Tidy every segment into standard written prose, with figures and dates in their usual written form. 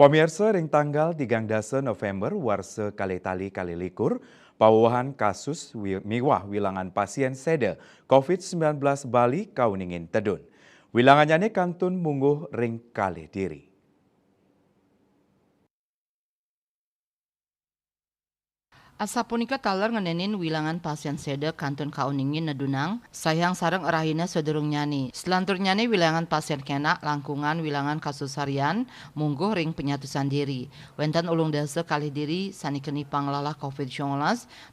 Pemirsa ring tanggal 13 November warse kali-tali kali likur, pawahan kasus miwah wilangan pasien sede COVID-19 Bali kauningin tedun. Wilangannya kantun mungguh ring kali diri. Asa punika taler ngenenin wilangan pasien sede kantun kauningin nedunang, sayang sareng erahina sederung nyani. Selantur nyani wilangan pasien kena langkungan wilangan kasus harian, mungguh ring penyatusan diri. Wenten ulung dase kali diri sani keni panglalah COVID-19,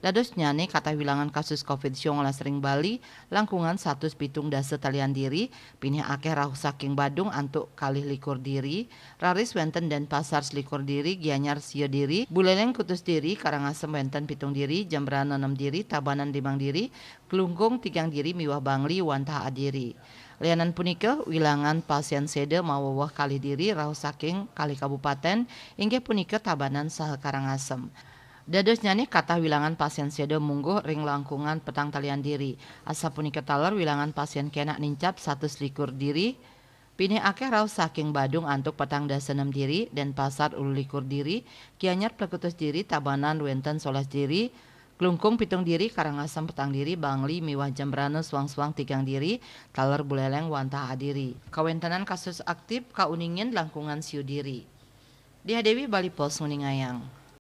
dados nyani kata wilangan kasus COVID-19 ring Bali, langkungan 107 dase talian diri, pinih akeh rahu saking Badung antuk kalih likur diri, raris wenten dan pasar selikur diri, gianyar sio diri, buleleng kutus diri, karangasem wenten pitung diri, Jembrana 6 diri, Tabanan 5 diri, Kelungkung 3 diri, Miwah Bangli wantah adiri. Lianan punika wilangan pasien sede mawawah kali diri rauh saking kali kabupaten inggih punika Tabanan saha Karangasem. Dados nyani kata wilangan pasien sede mungguh ring langkungan petang talian diri. Asa punika taler wilangan pasien kena nincap 100 likur diri. Pinih akeh raus saking Badung antuk petang dasenem diri dan pasar ulikur diri, Gianyar plekutus diri, Tabanan wenten 11 diri, Klungkung pitung diri, Karangasem petang diri, Bangli miwah Jembrana suang-suang 3 diri, Taler Buleleng wantah adiri. Kawentenan kasus aktif kauningin langkungan siu diri. Dia Dewi Bali Pos Nguningayang.